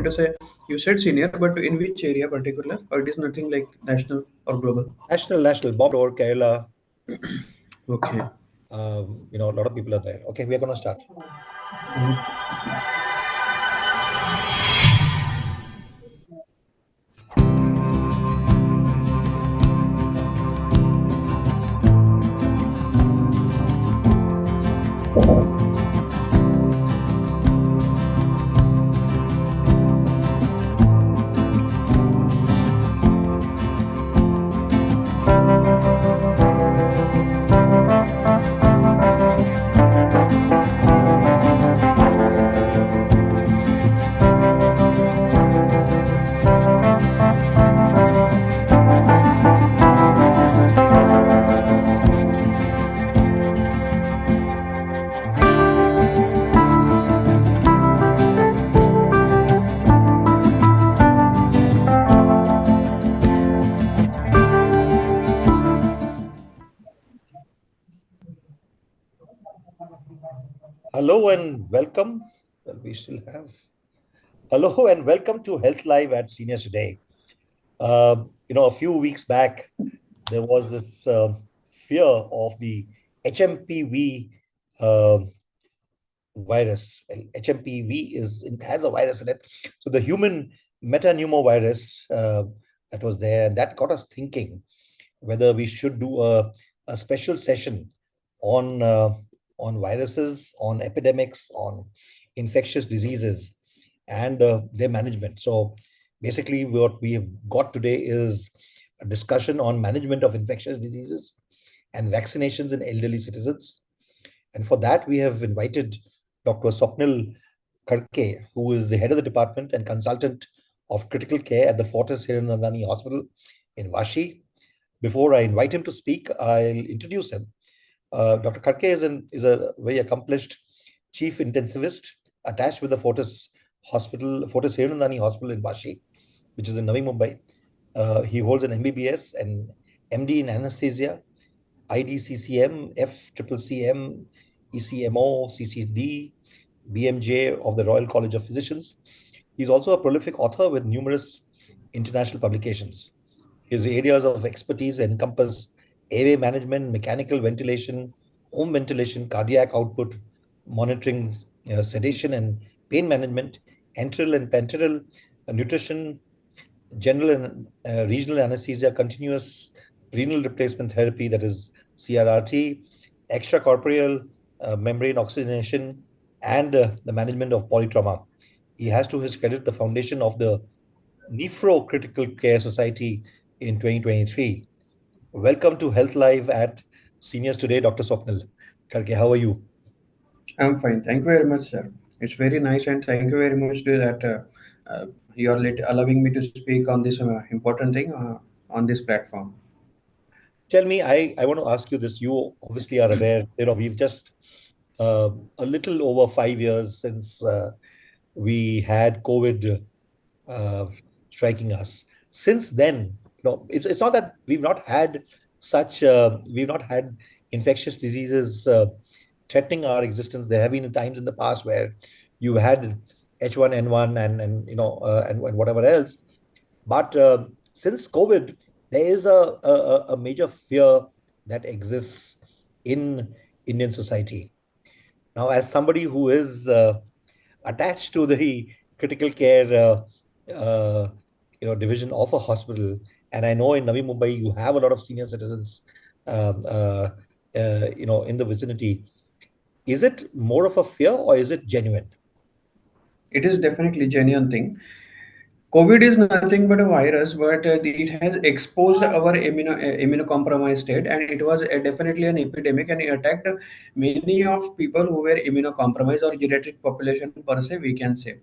to say, you said senior, but in which area particular? Or it is nothing like national or global? National, Bombay, Kerala. Okay. A lot of people are there. Okay, we are going to start. Hello and welcome. Well, we still have. Hello and welcome to Health Live at Seniors Today. A few weeks back, there was this fear of the HMPV uh, virus. HMPV has a virus in it. So the human metapneumovirus that was there, and that got us thinking whether we should do a special session on on viruses, on epidemics, on infectious diseases, and their management. So basically, what we have got today is a discussion on management of infectious diseases and vaccinations in elderly citizens. And for that, we have invited Dr. Swapnil Karke, who is the head of the department and consultant of critical care at the Fortis Hiranandani Hospital in Vashi. Before I invite him to speak, I'll introduce him. Dr. Karke is a very accomplished chief intensivist attached with the Fortis Hiranandani Hospital in Vashi, which is in Navi Mumbai. He holds an MBBS and MD in anesthesia, IDCCM, FCCM, ECMO, CCD, BMJ of the Royal College of Physicians. He's also a prolific author with numerous international publications. His areas of expertise encompass airway management, mechanical ventilation, home ventilation, cardiac output monitoring, sedation and pain management, enteral and parenteral nutrition, general and regional anesthesia, continuous renal replacement therapy, that is CRRT, extracorporeal membrane oxygenation, and the management of polytrauma. He has to his credit the foundation of the Nephro Critical Care Society in 2023. Welcome to Health Live at Seniors Today, Dr. Swapnil Karke. How are you? I'm fine. Thank you very much, sir. It's very nice, and thank you very much to that you are allowing me to speak on this important thing on this platform. Tell me, I want to ask you this. You obviously are aware, we've just a little over 5 years since we had COVID uh, striking us. Since then, it's not that we've not had infectious diseases threatening our existence. There have been times in the past where you had H1N1 and whatever else. But since COVID, there is a major fear that exists in Indian society. Now, as somebody who is attached to the critical care division of a hospital, and I know in Navi Mumbai you have a lot of senior citizens um, uh, in the vicinity. Is it more of a fear or is it genuine? It is definitely genuine thing. COVID is nothing but a virus, but it has exposed our immunocompromised state, and it was definitely an epidemic, and it attacked many of people who were immunocompromised or geriatric population per se. We can say,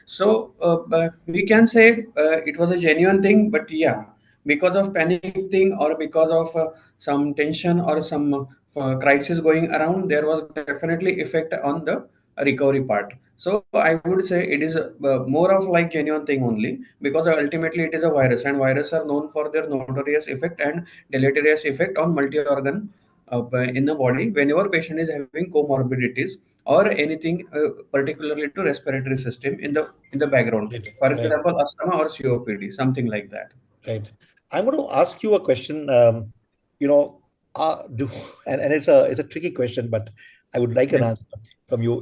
so but we can say it was a genuine thing, but yeah, because of panic thing or because of some tension or some crisis going around, there was definitely effect on the recovery part. So I would say it is more of like genuine thing only, because ultimately it is a virus, and viruses are known for their notorious effect and deleterious effect on multi-organ in the body whenever patient is having comorbidities or anything particularly to respiratory system in the background. Right, For right, example, asthma or COPD, something like that. right. I'm going to ask you a question. You know, do and it's a tricky question, but I would like an Yeah. answer from you.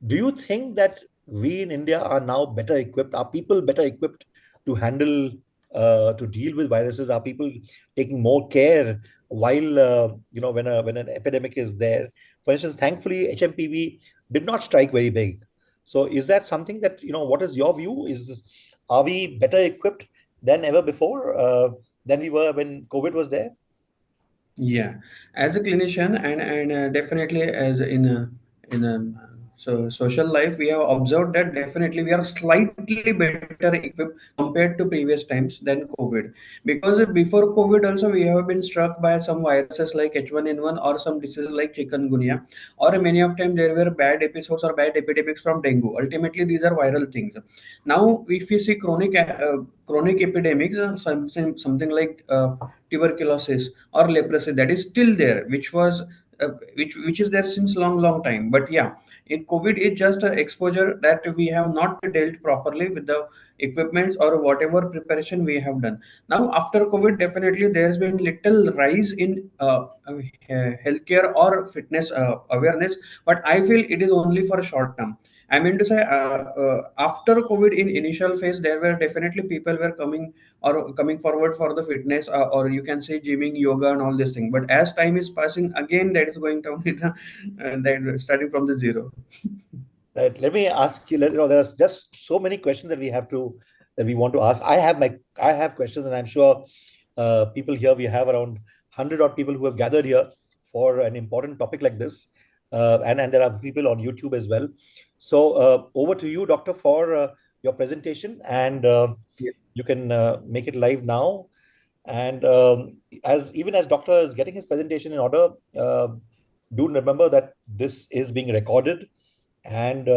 Do you think that we in India are now better equipped? Are people better equipped to handle to deal with viruses? Are people taking more care while when an epidemic is there? For instance, thankfully, HMPV did not strike very big. So, is that something that What is your view? Are we better equipped than ever before, than we were when COVID was there? Yeah, as a clinician and definitely as in a social life, we have observed that definitely we are slightly better equipped compared to previous times than COVID. Because before COVID also we have been struck by some viruses like H1N1 or some diseases like chikungunya, or many of time there were bad episodes or bad epidemics from dengue. Ultimately, these are viral things. Now, if you see chronic epidemics, something like tuberculosis or leprosy, that is still there, which was which is there since long time. But yeah, in COVID is just an exposure that we have not dealt properly with the equipments or whatever preparation we have done. Now after COVID, definitely there's been little rise in healthcare or fitness awareness, but I feel it is only for short term. I mean to say, after COVID, in initial phase, there were definitely people were coming forward for the fitness, or you can say gymming, yoga, and all this thing. But as time is passing, again that is going down with the, that starting from the zero. Right. Let me ask you. There's just so many questions that we want to ask. I have questions, and I'm sure people here, we have around 100 odd people who have gathered here for an important topic like this, and there are people on YouTube as well. So over to you, Doctor, for your presentation, and Yeah. you can make it live now. And as even as Doctor is getting his presentation in order, do remember that this is being recorded, and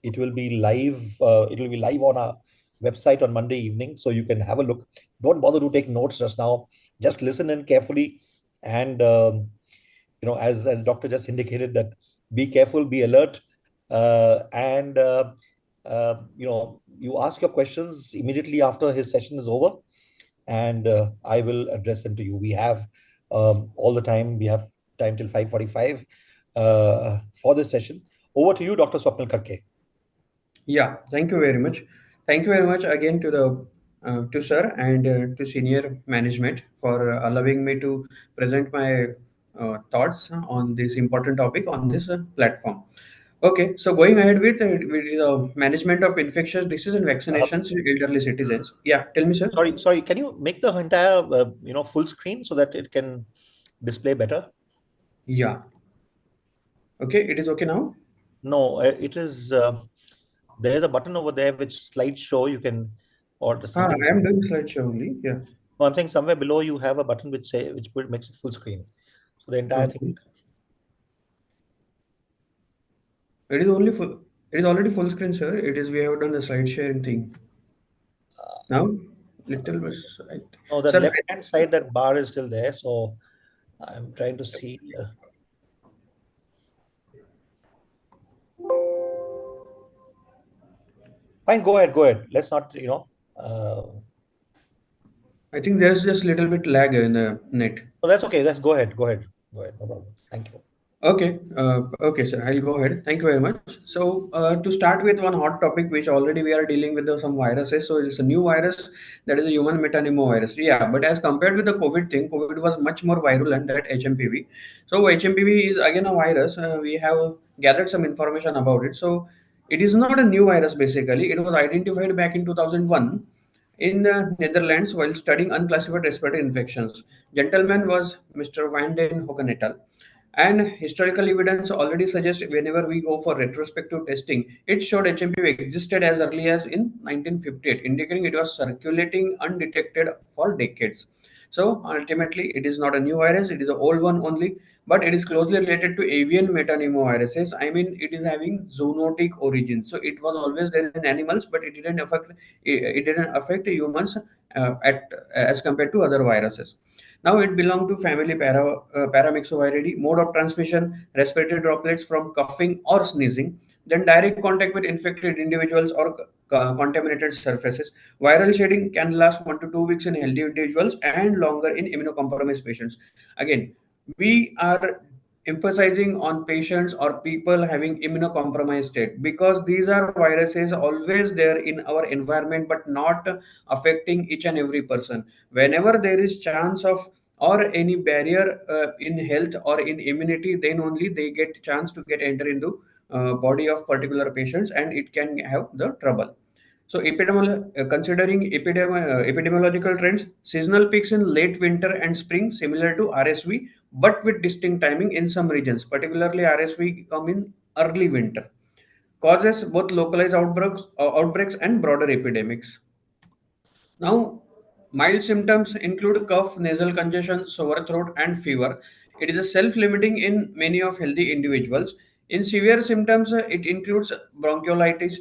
it will be live on our website on Monday evening, so you can have a look. Don't bother to take notes just now. Just listen in carefully, and as Doctor just indicated, that be careful, be alert, and you ask your questions immediately after his session is over, and I will address them to you. We have all the time. We have time till 5:45 for this session. Over to you, Dr. Swapnil Karke. Yeah, thank you very much. Thank you very much again to the to sir and to senior management for allowing me to present my thoughts on this important topic on this platform. Okay, so going ahead with management of infectious disease and Uh, vaccinations in elderly citizens. Yeah, tell me, sir. sorry. Can you make the entire full screen so that it can display better? Yeah, okay, it is okay now. No, it is. There's a button over there which slideshow. You can, or something. I am doing slideshow only. Yeah, No, I'm saying somewhere below you have a button makes it full screen. So the entire thing. okay. It is only full. It is already full screen, sir. It is we have done the slide sharing thing. Now, little bit, right. No, the Sir, left hand side, that bar is still there. So I'm trying to see. Fine, go ahead, go ahead. Let's not, I think there's just little bit lag in the net. no, that's okay. Let's go ahead, go ahead, go ahead. No problem. Thank you. Okay, sir. I'll go ahead. Thank you very much. So, to start with one hot topic, which already we are dealing with some viruses. So, it's a new virus that is a human metapneumovirus. Yeah, but as compared with the COVID thing, COVID was much more virulent than HMPV. So, HMPV is again a virus. We have gathered some information about it. So, it is not a new virus basically. It was identified back in 2001 in the Netherlands while studying unclassified respiratory infections. Gentleman was Mr. Van den Hogenettel. And historical evidence already suggests whenever we go for retrospective testing, it showed HMPV existed as early as in 1958, indicating it was circulating undetected for decades. So ultimately, it is not a new virus; it is an old one only, but it is closely related to avian metapneumoviruses. I mean, it is having zoonotic origins. So it was always there in animals, but it didn't affect humans at as compared to other viruses. Now it belongs to family Paramyxoviridae. Mode of transmission: respiratory droplets from coughing or sneezing. Then direct contact with infected individuals or contaminated surfaces. Viral shedding can last 1 to 2 weeks in healthy individuals and longer in immunocompromised patients. Again, we are emphasizing on patients or people having immunocompromised state because these are viruses always there in our environment but not affecting each and every person. Whenever there is chance of or any barrier in health or in immunity, then only they get chance to get enter into body of particular patients and it can have the trouble. So, considering epidemiological trends, seasonal peaks in late winter and spring similar to RSV, but with distinct timing in some regions. Particularly, RSV come in early winter, causes both localized outbreaks and broader epidemics. Now, mild symptoms include cough, nasal congestion, sore throat, and fever. It is a self-limiting in many of healthy individuals. In severe symptoms, it includes bronchiolitis,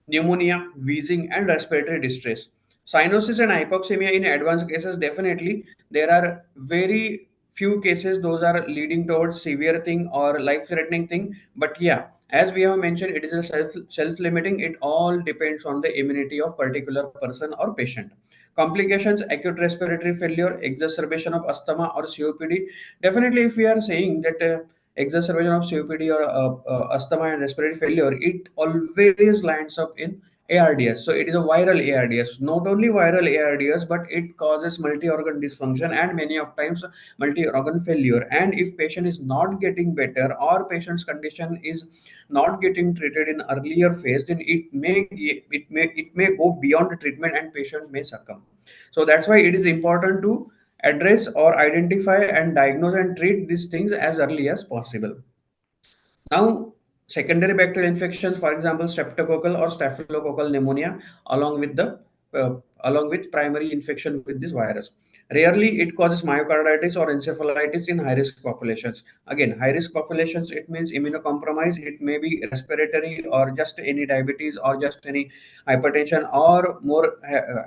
pneumonia, wheezing, and respiratory distress. Cyanosis and hypoxemia in advanced cases, definitely there are very few cases those are leading towards severe thing or life-threatening thing. But yeah, as we have mentioned, it is a self-limiting. It all depends on the immunity of particular person or patient. Complications: acute respiratory failure, exacerbation of asthma or COPD. Definitely, if we are saying that exacerbation of COPD or asthma and respiratory failure, it always lands up in ARDS. So it is a viral ARDS. Not only viral ARDS, but it causes multi-organ dysfunction and many of times multi-organ failure. And if patient is not getting better or patient's condition is not getting treated in earlier phase, then it may go beyond treatment and patient may succumb. So that's why it is important to address or identify and diagnose and treat these things as early as possible. Now, secondary bacterial infections, for example, streptococcal or staphylococcal pneumonia, along with the along with primary infection with this virus. Rarely, it causes myocarditis or encephalitis in high-risk populations. Again, high-risk populations, it means immunocompromised. It may be respiratory or just any diabetes or just any hypertension or more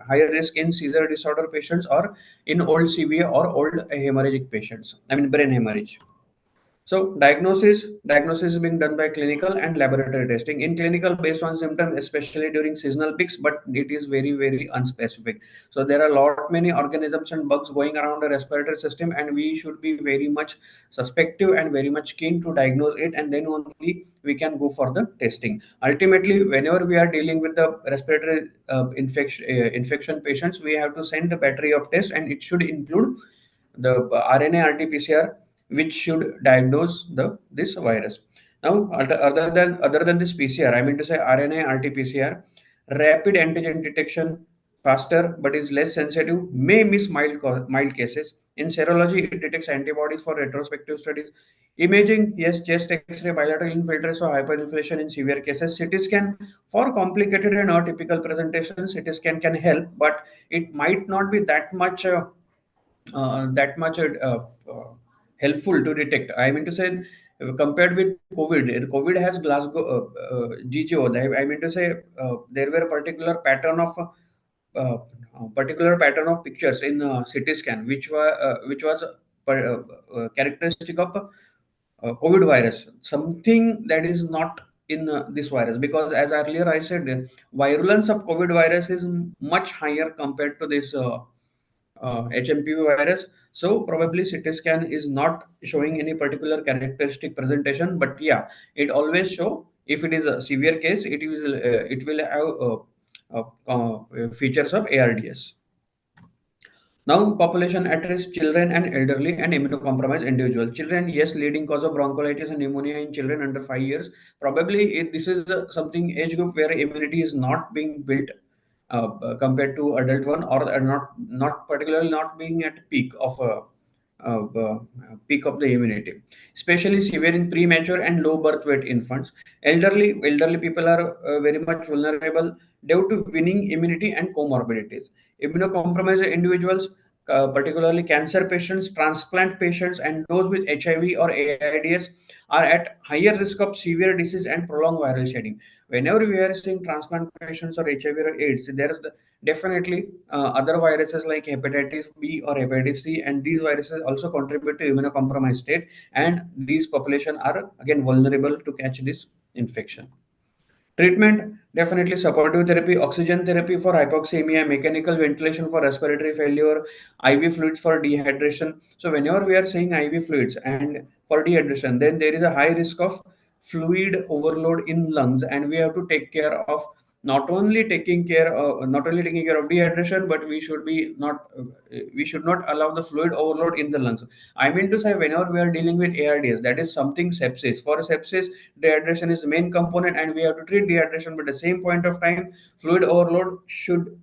higher risk in seizure disorder patients or in old severe or old hemorrhagic patients. I mean, brain hemorrhage. So diagnosis is being done by clinical and laboratory testing. In clinical, based on symptoms, especially during seasonal peaks, but it is very unspecific. So there are a lot many organisms and bugs going around the respiratory system, and we should be very much suspective and very much keen to diagnose it, and then only we can go for the testing. Ultimately, whenever we are dealing with the respiratory infection patients, we have to send a battery of tests, and it should include the RNA RT-PCR, which should diagnose the this virus. Now, other than this PCR, I mean to say RNA RT-PCR, rapid antigen detection, faster but is less sensitive, may miss mild cases. In serology, it detects antibodies for retrospective studies. Imaging, yes, chest X-ray, bilateral infiltrates or hyperinflation in severe cases. CT scan for complicated and atypical presentations. CT scan can help, but it might not be that much helpful to detect. I mean to say, compared with COVID has Glasgow GGO. I mean to say, there were a uh, particular pattern of pictures in CT scan, which was characteristic of COVID virus, something that is not in this virus. Because as earlier I said, virulence of COVID virus is much higher compared to this HMPV virus. So probably CT scan is not showing any particular characteristic presentation, but yeah, it always show if it is a severe case, it will have features of ARDS. Now, population at risk: children and elderly and immunocompromised individuals. Children, yes, leading cause of bronchiolitis and pneumonia in children under 5 years. Probably this is something age group where immunity is not being built compared to adult one, or not particularly not being at of, uh, peak of the immunity. Especially severe in premature and low birth weight infants. Elderly people are very much vulnerable due to winning immunity and comorbidities. Immunocompromised individuals, particularly cancer patients, transplant patients, and those with HIV or AIDS are at higher risk of severe disease and prolonged viral shedding. Whenever we are seeing transplant patients or HIV or AIDS, there is definitely other viruses like hepatitis B or hepatitis C, and these viruses also contribute to immunocompromised state, and these population are again vulnerable to catch this infection. Treatment, definitely supportive therapy, oxygen therapy for hypoxemia, mechanical ventilation for respiratory failure, IV fluids for dehydration. So whenever we are saying IV fluids and for dehydration, then there is a high risk of fluid overload in lungs, and we have to take care of not only taking care of dehydration, but we should not allow the fluid overload in the lungs. I mean to say, whenever we are dealing with ARDS, that is something sepsis. For sepsis, dehydration is the main component, and we have to treat dehydration. But at the same point of time, fluid overload should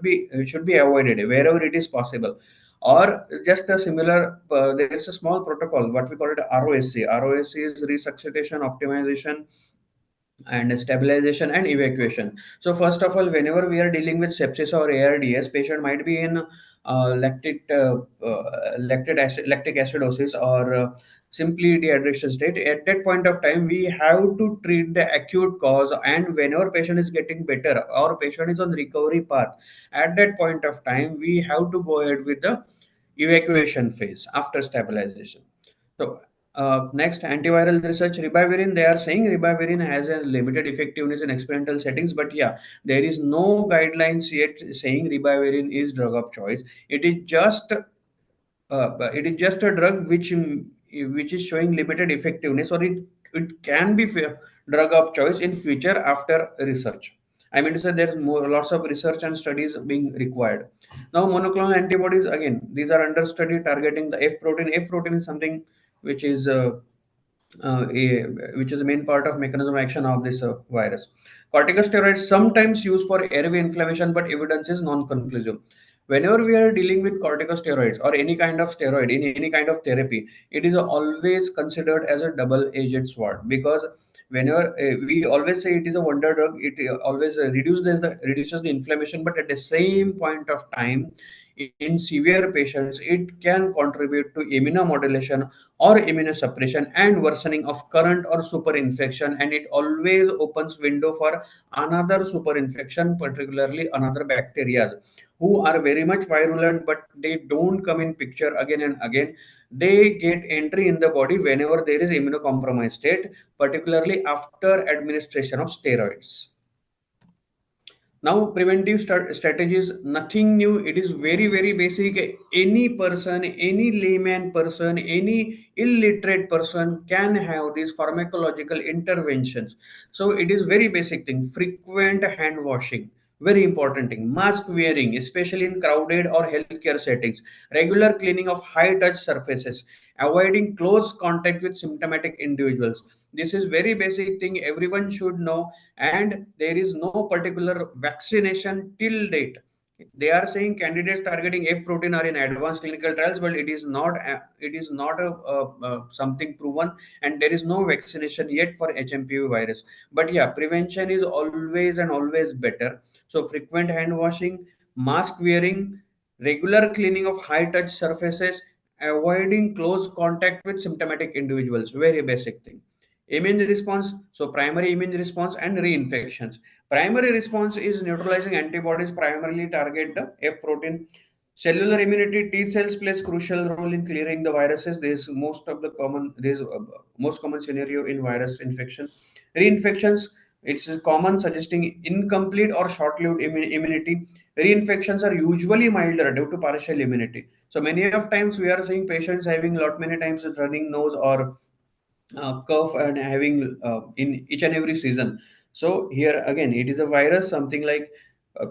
be avoided wherever it is possible. Or just a similar, there is a small protocol, what we call it ROSC. ROSC is resuscitation, optimization, and stabilization and evacuation. So first of all, whenever we are dealing with sepsis or ARDS, patient might be in lactic acidosis or simply dehydration state. At that point of time, we have to treat the acute cause, and whenever patient is getting better or patient is on recovery path, at that point of time, we have to go ahead with the evacuation phase after stabilization. So next, antiviral research, ribavirin. They are saying ribavirin has a limited effectiveness in experimental settings, but yeah, there is no guidelines yet saying ribavirin is drug of choice. It is just a drug which is showing limited effectiveness, or it can be drug of choice in future after research. I mean to say, there's more lots of research and studies being required. Now monoclonal antibodies, again, these are under study targeting the F protein. F protein is something which is which is the main part of mechanism of action of this virus. Corticosteroids sometimes used for airway inflammation, but evidence is non-conclusive. Whenever we are dealing with corticosteroids or any kind of steroid in any kind of therapy, it is always considered as a double-edged sword, because whenever we always say it is a wonder drug, it always reduces the inflammation, but at the same point of time, in severe patients, it can contribute to immunomodulation or immunosuppression and worsening of current or super infection, and it always opens window for another super infection, particularly another bacteria who are very much virulent, but they don't come in picture again and again. They get entry in the body whenever there is immunocompromised state, particularly after administration of steroids. Now, preventive strategies, nothing new. It is very, very basic. Any person, any layman person, any illiterate person can have these pharmacological interventions. So it is very basic thing. Frequent hand washing, very important thing. Mask wearing, especially in crowded or healthcare settings. Regular cleaning of high touch surfaces. Avoiding close contact with symptomatic individuals. This is very basic thing everyone should know, and there is no particular vaccination till date. They are saying candidates targeting F protein are in advanced clinical trials, but it is not something proven, and there is no vaccination yet for HMPV virus. But yeah, prevention is always and always better. So frequent hand washing, mask wearing, regular cleaning of high touch surfaces, avoiding close contact with symptomatic individuals, very basic thing. Immune response, so primary immune response and reinfections. Primary response is neutralizing antibodies primarily target the F protein. Cellular immunity, T cells plays crucial role in clearing the viruses. This most common scenario in virus infection. Reinfections, it's common, suggesting incomplete or short-lived immunity. Reinfections are usually milder due to partial immunity. So many of times we are seeing patients having lot many times with running nose or cough and having in each and every season. So here again, it is a virus, something like uh,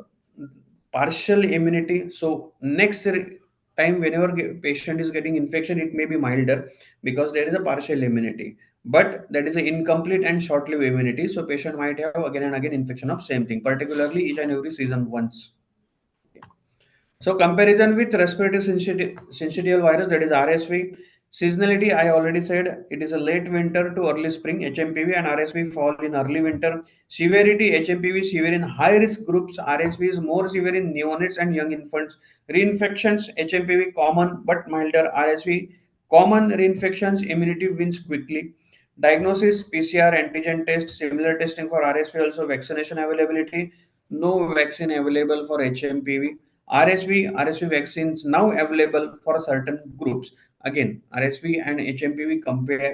partial immunity. So next time, whenever patient is getting infection, it may be milder because there is a partial immunity. But that is an incomplete and short-lived immunity. So patient might have again and again infection of same thing, particularly each and every season once. So comparison with respiratory syncytial virus, that is RSV. Seasonality, I already said, it is a late winter to early spring. HMPV and RSV fall in early winter. Severity, HMPV severe in high risk groups. RSV is more severe in neonates and young infants. Reinfections, HMPV common but milder. RSV common reinfections. Immunity wins quickly. Diagnosis, PCR, antigen test, similar testing for RSV, also vaccination availability. No vaccine available for HMPV. RSV vaccines now available for certain groups. Again, RSV and HMPV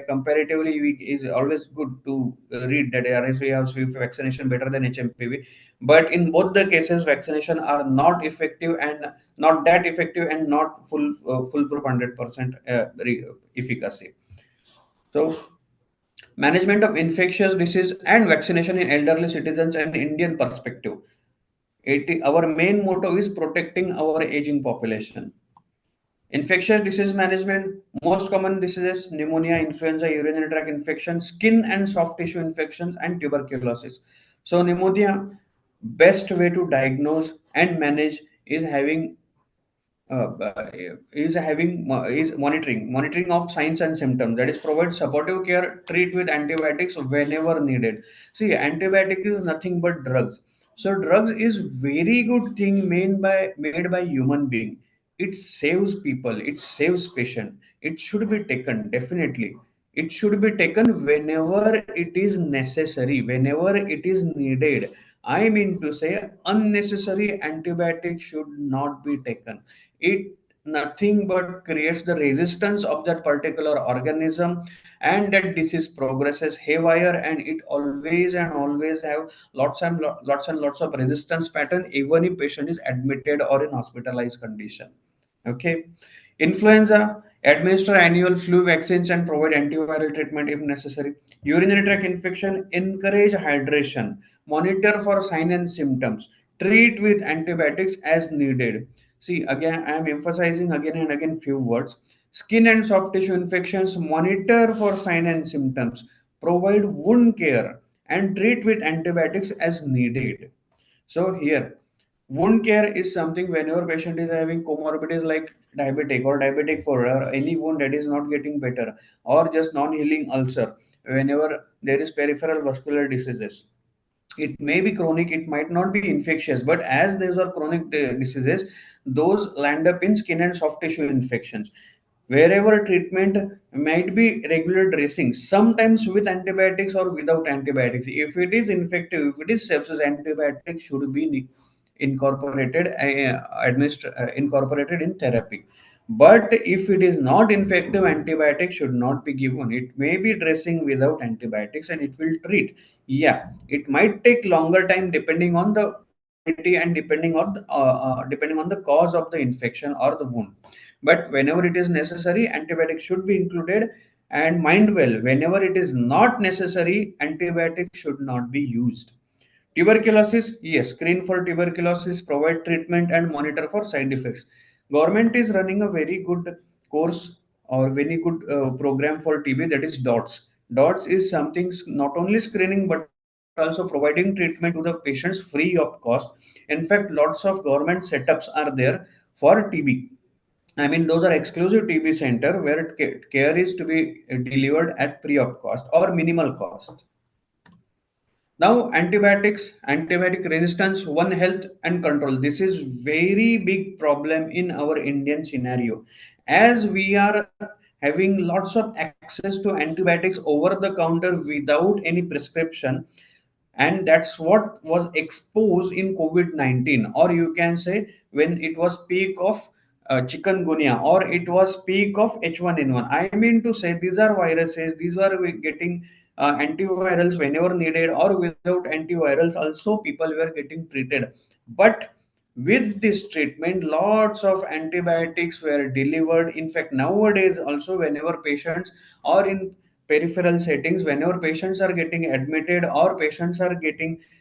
comparatively weak is always good to read that RSV has vaccination better than HMPV. But in both the cases, vaccination are not effective and not that effective and not foolproof 100% efficacy. So management of infectious disease and vaccination in elderly citizens and Indian perspective. Our main motto is protecting our aging population. Infectious disease management, most common diseases, pneumonia, influenza, urinary tract infection, skin and soft tissue infections, and tuberculosis. So, pneumonia, best way to diagnose and manage is uh, uh, is monitoring of signs and symptoms, that is provide supportive care, treat with antibiotics whenever needed. See, antibiotic is nothing but drugs. So drugs is very good thing made by human being. It saves people, it saves patient. It should be taken, definitely. It should be taken whenever it is necessary, whenever it is needed. I mean to say, unnecessary antibiotics should not be taken. It nothing but creates the resistance of that particular organism, and that disease progresses haywire, and it always and always have lots of resistance pattern even if patient is admitted or in hospitalized condition. Okay. Influenza, administer annual flu vaccines and provide antiviral treatment if necessary. Urinary tract infection, encourage hydration, monitor for sign and symptoms, treat with antibiotics as needed. See, again, I am emphasizing again and again few words. Skin and soft tissue infections, monitor for sign and symptoms, provide wound care, and treat with antibiotics as needed. So here, wound care is something whenever patient is having comorbidities like diabetic for any wound that is not getting better, or just non-healing ulcer, whenever there is peripheral vascular diseases. It may be chronic, it might not be infectious, but as these are chronic diseases, those land up in skin and soft tissue infections. Wherever treatment might be regular dressing, sometimes with antibiotics or without antibiotics. If it is infective, if it is sepsis, antibiotics should be incorporated in therapy. But if it is not infective, antibiotics should not be given. It may be dressing without antibiotics and it will treat. Yeah, it might take longer time depending on the quantity and depending on the cause of the infection or the wound. But whenever it is necessary, antibiotics should be included. And mind well, whenever it is not necessary, antibiotics should not be used. Tuberculosis, yes, screen for tuberculosis, provide treatment and monitor for side effects. Government is running a very good course or very good program for TB, that is DOTS. DOTS is something not only screening but also providing treatment to the patients free of cost. In fact, lots of government setups are there for TB. I mean, those are exclusive TB center where care is to be delivered at free of cost or minimal cost. Now, antibiotics, antibiotic resistance, One Health and control. This is very big problem in our Indian scenario, as we are having lots of access to antibiotics over the counter without any prescription, and that's what was exposed in COVID-19, or you can say when it was peak of chikungunya, or it was peak of H1N1. I mean to say, these are viruses, these are we getting antivirals whenever needed, or without antivirals also people were getting treated. But with this treatment, lots of antibiotics were delivered. In fact, nowadays also, whenever patients are in peripheral settings, whenever patients are getting admitted or uh, patients are getting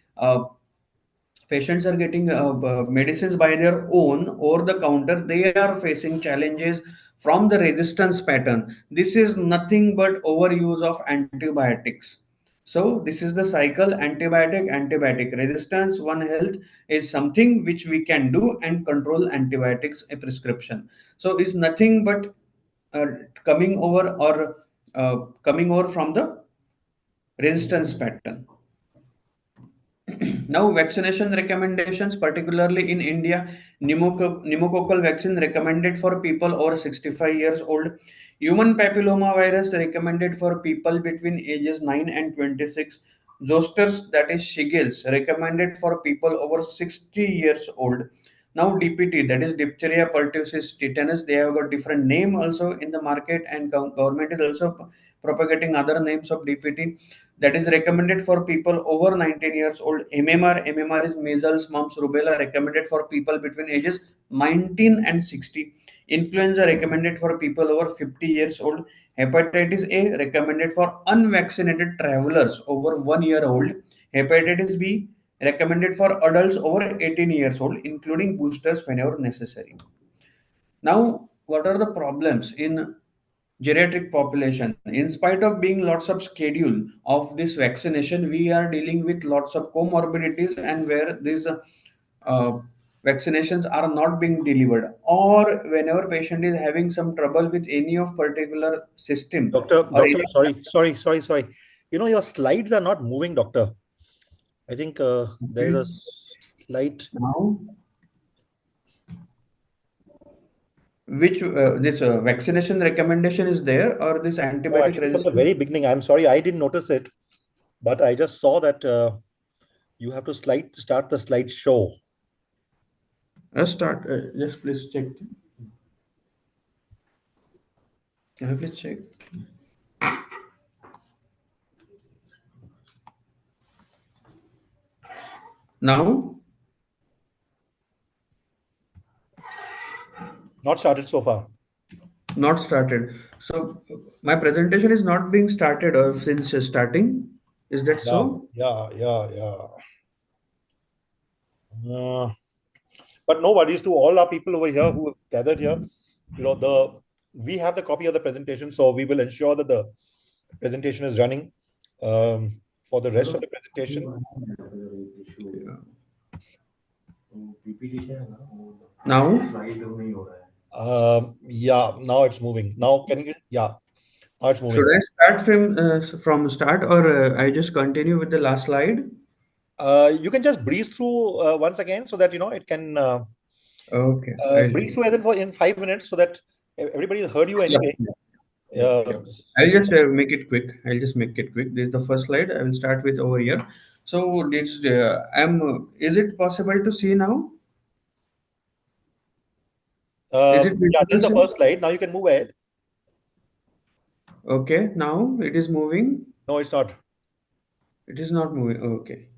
medicines by their own over the counter, they are facing challenges from the resistance pattern. This is nothing but overuse of antibiotics. So this is the cycle: antibiotic resistance. One Health is something which we can do and control antibiotics a prescription. So it's nothing but uh, coming over from the resistance pattern. Now, vaccination recommendations, particularly in India, pneumococcal vaccine recommended for people over 65 years old. Human papilloma virus recommended for people between ages 9 and 26. Zosters, that is Shigells, recommended for people over 60 years old. Now, DPT, that is diphtheria, pertussis, tetanus, they have got different name also in the market, and government is also propagating other names of DPT, that is recommended for people over 19 years old. MMR is measles, mumps, rubella, recommended for people between ages 19 and 60. Influenza recommended for people over 50 years old. Hepatitis A recommended for unvaccinated travelers over 1 year old. Hepatitis B recommended for adults over 18 years old, including boosters whenever necessary. Now, what are the problems in geriatric population? In spite of being lots of schedule of this vaccination, we are dealing with lots of comorbidities, and where these uh, vaccinations are not being delivered, or whenever patient is having some trouble with any of particular system or Doctor, any. sorry. Your slides are not moving, doctor. I think there is Okay. a slight. Now, which this vaccination recommendation is there, or this No, antibiotic actually, from the resistance? very beginning. I'm sorry, I didn't notice it, but I just saw that you have to start the slide show. Let's start. Just please check. Can you please check? Now, Not started so far. not started. So my presentation is not being started or since starting. Is that Yeah, so? yeah. Uh, but no worries to all our people over here who have gathered here. We have the copy of the presentation, so we will ensure that the presentation is running for the rest of the presentation. Now, Yeah, now it's moving. Now can you? Yeah, now it's should moving. I start from start, or I just continue with the last slide? You can just breeze through once again so that it can Okay, I'll breeze do. through as in 5 minutes so that everybody has heard you Yeah, anyway. yeah, Uh, sure. I'll just make it quick. I'll just make it quick. This is the first slide. I will start with over here. So this is it possible to see now? Is it yeah, this visible, is the sir? first slide. Now you can move ahead. Okay, now it is moving. No, it's not. It is not moving. Okay.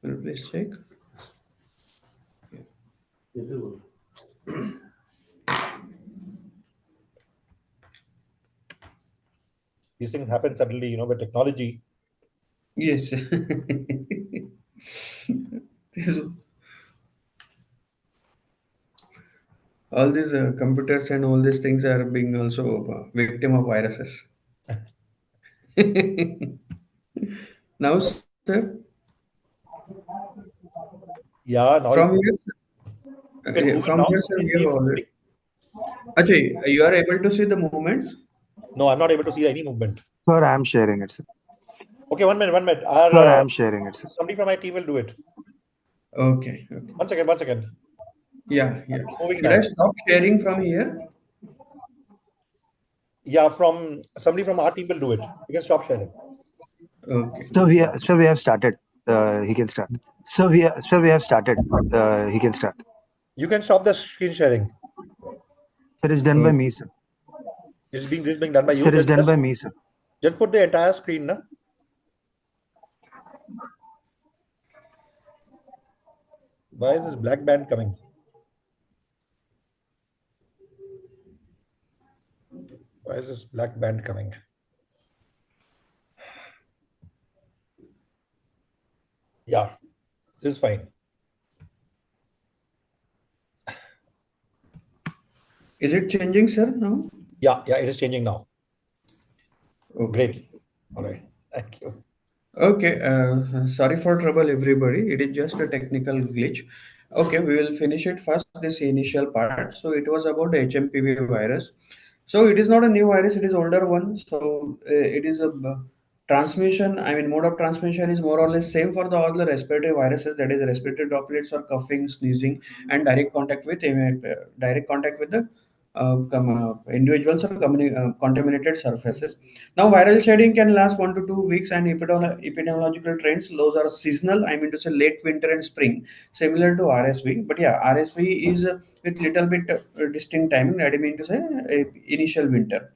Will you please check? These things happen suddenly, with technology. Yes. This, all these computers and all these things are being also victim of viruses. Now, sir, Yeah, now from here, you can move it from now. here, So sir, please we see have if already. Ajay, you are able to see the movements? no, I'm not able to see any movement. Sir, I'm sharing it, sir. Okay, 1 minute, 1 minute. Our Sir, I'm sharing it, sir. somebody from my team will do it. Okay, okay. 1 second, 1 second. Yeah, yeah. It's moving Should I now. stop sharing from here? Yeah, from somebody from our team will do it. You can stop sharing. Okay. Sir, we have started. He can start. Sir, we have started. He can start. You can stop the screen sharing. Sir, it's done by Okay. me, sir. This is being done by you. Sir, it's done by me, sir. Just put the entire screen, na? Why is this black band coming? Why is this black band coming? Yeah, this is fine. Is it changing, sir, now? Yeah, it is changing now. Great. Okay. All right. Thank you. Okay, sorry for trouble, everybody. It is just a technical glitch. Okay, we will finish it first, this initial part. So it was about the HMPV virus. So it is not a new virus, it is older one. So it is transmission, I mean, mode of transmission is more or less same for the all the respiratory viruses, that is respiratory droplets or coughing, sneezing, and direct contact with the individuals or contaminated surfaces. Now, viral shedding can last 1 to 2 weeks, and epidemiological trends, those are seasonal. I mean to say late winter and spring, similar to RSV. But yeah, RSV is with little bit distinct timing. I mean to say initial winter.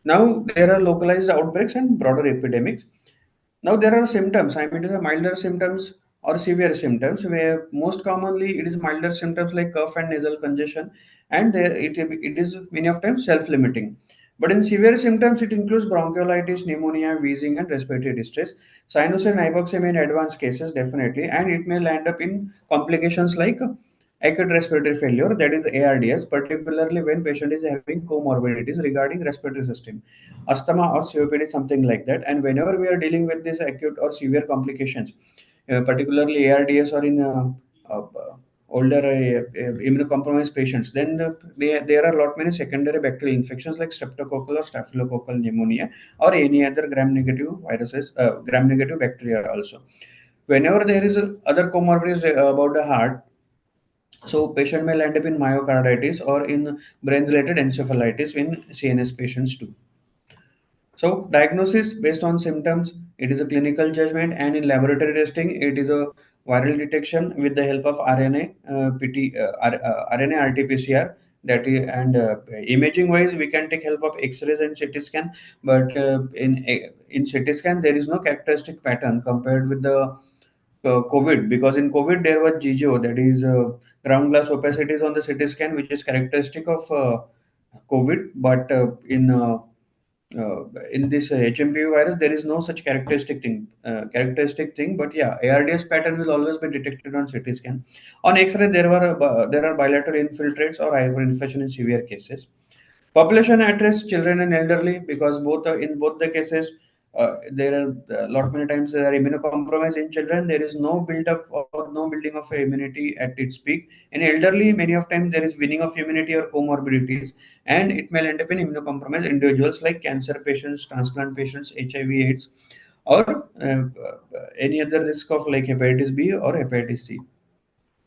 Now there are localized outbreaks and broader epidemics. Now there are symptoms. I mean, the milder symptoms or severe symptoms. Where most commonly it is milder symptoms like cough and nasal congestion, and it is many of times self-limiting. But in severe symptoms, it includes bronchiolitis, pneumonia, wheezing, and respiratory distress. Sinus and hypoxemia in advanced cases, definitely, and it may land up in complications like acute respiratory failure, that is ARDS, particularly when patient is having comorbidities regarding respiratory system, asthma or COPD, something like that. And whenever we are dealing with these acute or severe complications, particularly ARDS or in older immunocompromised patients, then there are a lot many secondary bacterial infections like streptococcal or staphylococcal pneumonia or any other gram-negative viruses, gram-negative bacteria also. Whenever there is other comorbidities about the heart, so patient may end up in myocarditis or in brain-related encephalitis in CNS patients too. So diagnosis based on symptoms, it is a clinical judgment, and in laboratory testing, it is a viral detection with the help of RNA, RNA RT-PCR. That is, and imaging wise, we can take help of X-rays and CT scan. But in CT scan, there is no characteristic pattern compared with the COVID, because in COVID there was GGO, that is ground glass opacities on the CT scan, which is characteristic of COVID. But in this HMPV virus, there is no such characteristic thing. But yeah, ARDS pattern will always be detected on CT scan. On X-ray, there are bilateral infiltrates or hyperinflation in severe cases. Population at risk, children and elderly, because both in both the cases, there are a lot many times there are immunocompromised in children. There is no build up or no building of immunity at its peak. In elderly, many of times there is winning of immunity or comorbidities, and it may end up in immunocompromised individuals like cancer patients, transplant patients, HIV/AIDS, or any other risk of like hepatitis B or hepatitis C.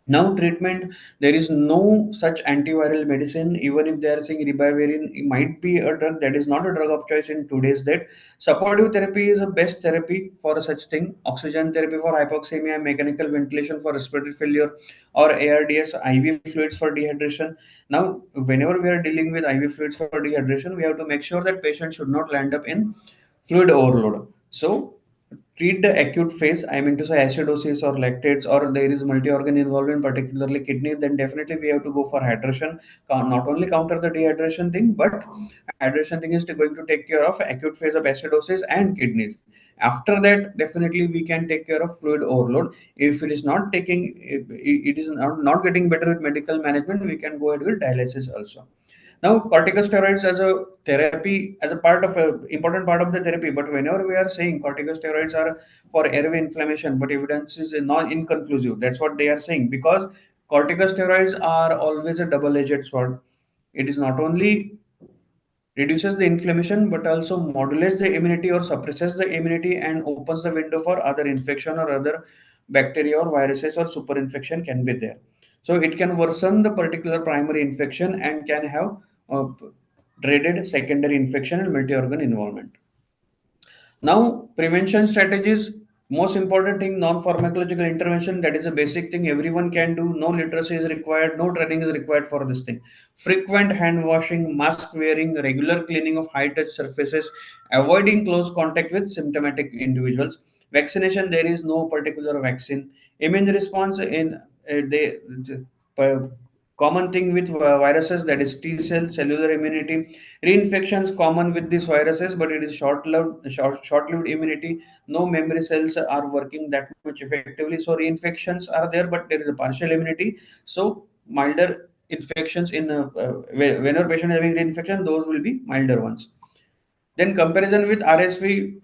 Now, treatment, there is no such antiviral medicine. Even if they are saying ribavirin, it might be a drug, that is not a drug of choice in today's date. Supportive therapy is the best therapy for such thing. Oxygen therapy for hypoxemia, mechanical ventilation for respiratory failure, or ARDS, IV fluids for dehydration. Now, whenever we are dealing with IV fluids for dehydration, we have to make sure that patient should not land up in fluid overload. So treat the acute phase, I mean to say acidosis or lactates, or there is multi-organ involvement, particularly kidney, then definitely we have to go for hydration. Not only counter the dehydration thing, but hydration thing is going to take care of acute phase of acidosis and kidneys. After that, definitely we can take care of fluid overload. If it is not taking, it is not getting better with medical management, we can go ahead with dialysis also. Now, corticosteroids as a therapy, as a part of a important part of the therapy, but whenever we are saying corticosteroids are for airway inflammation, but evidence is not inconclusive. That's what they are saying, because corticosteroids are always a double-edged sword. It is not only reduces the inflammation but also modulates the immunity or suppresses the immunity and opens the window for other infection or other bacteria or viruses or super infection can be there. So it can worsen the particular primary infection and can have uh, dreaded secondary infection and multi-organ involvement. Now, prevention strategies, most important thing, non-pharmacological intervention. That is a basic thing everyone can do. No literacy is required, no training is required for this thing. Frequent hand washing, mask wearing, regular cleaning of high-touch surfaces, avoiding close contact with symptomatic individuals. Vaccination, there is no particular vaccine. Immune response in the common thing with viruses, that is T cell cellular immunity. Reinfections common with these viruses, but it is short-lived immunity. No memory cells are working that much effectively. So reinfections are there, but there is a partial immunity. So milder infections in whenever patient is having reinfection, those will be milder ones. Then comparison with RSV,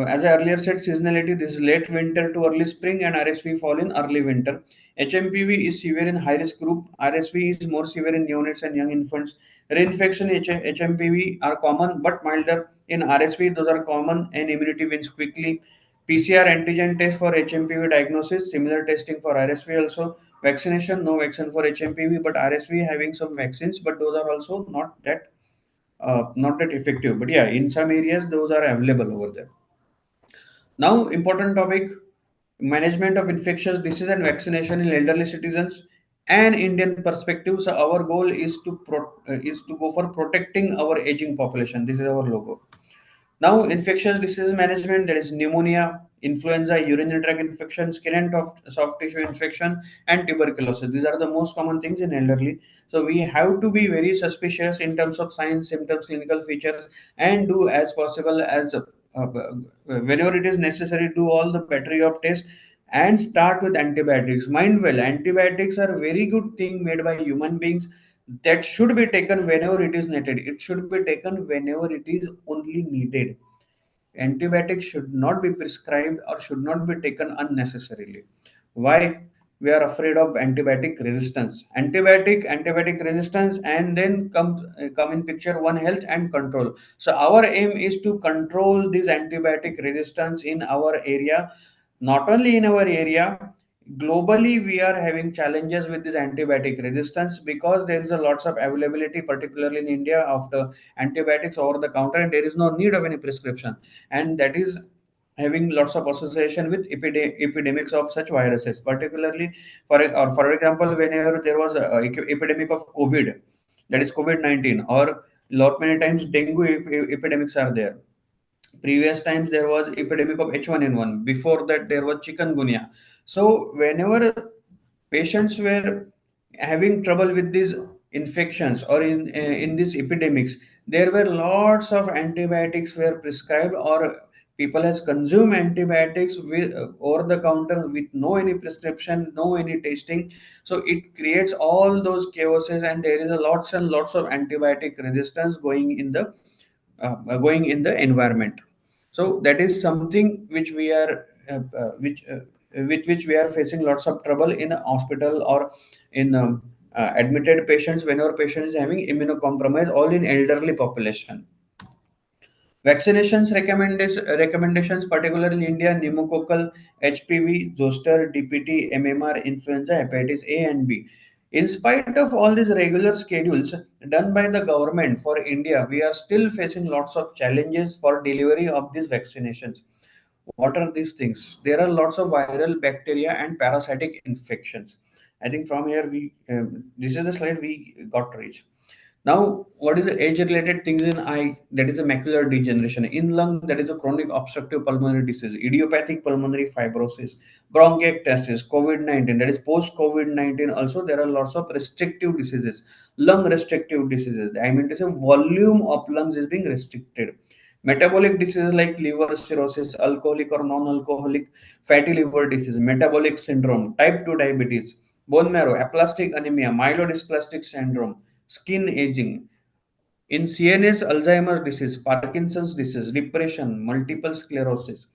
as I earlier said, seasonality, this is late winter to early spring, and RSV fall in early winter. HMPV is severe in high risk group. RSV is more severe in neonates and young infants. Reinfection HMPV are common but milder. In RSV, those are common and immunity wins quickly. PCR antigen test for HMPV diagnosis, similar testing for RSV also. Vaccination, no vaccine for HMPV, but RSV having some vaccines, but those are also not that effective. But yeah, in some areas those are available over there. Now, important topic: management of infectious disease and vaccination in elderly citizens and Indian perspective. So our goal is to go for protecting our aging population. This is our logo. Now, infectious disease management, there is pneumonia, influenza, urinary tract infection, skin and soft tissue infection, and tuberculosis. These are the most common things in elderly. So we have to be very suspicious in terms of signs, symptoms, clinical features, and do as possible as whenever it is necessary, do all the battery of tests and start with antibiotics. Mind well, antibiotics are very good thing made by human beings that should be taken whenever it is needed. It should be taken whenever it is only needed. Antibiotics should not be prescribed or should not be taken unnecessarily. Why? We are afraid of antibiotic resistance. Antibiotic resistance, and then come in picture one health and control. So our aim is to control this antibiotic resistance in our area. Not only in our area, globally we are having challenges with this antibiotic resistance because there is a lots of availability, particularly in India, of the antibiotics over the counter, and there is no need of any prescription, and that is having lots of association with epidemics of such viruses, particularly for example, whenever there was a epidemic of COVID, that is COVID-19, or lot many times dengue epidemics are there. Previous times there was epidemic of H1N1. Before that there was chikungunya. So whenever patients were having trouble with these infections or in these epidemics, there were lots of antibiotics were prescribed, or people has consumed antibiotics with over the counter with no any prescription, no any testing. So it creates all those chaoses, and there is a lots and lots of antibiotic resistance going in the environment. So that is something which we are which with which we are facing lots of trouble in a hospital or in admitted patients whenever patient is having immunocompromise, all in elderly population. Recommendations, particularly in India: pneumococcal, HPV, zoster, DPT, MMR, influenza, hepatitis A and B. In spite of all these regular schedules done by the government for India, we are still facing lots of challenges for delivery of these vaccinations. What are these things? There are lots of viral, bacteria, and parasitic infections. I think from here this is the slide we got to reach. Now, what is the age-related things in eye? That is a macular degeneration. In lung, that is a chronic obstructive pulmonary disease, idiopathic pulmonary fibrosis, bronchiectasis, COVID-19. That is post-COVID-19. Also, there are lots of restrictive diseases, lung restrictive diseases. I mean to say, volume of lungs is being restricted. Metabolic diseases like liver cirrhosis, alcoholic or non-alcoholic fatty liver disease, metabolic syndrome, type 2 diabetes, bone marrow, aplastic anemia, myelodysplastic syndrome, skin aging. In CNS, Alzheimer's disease, Parkinson's disease, depression, multiple sclerosis,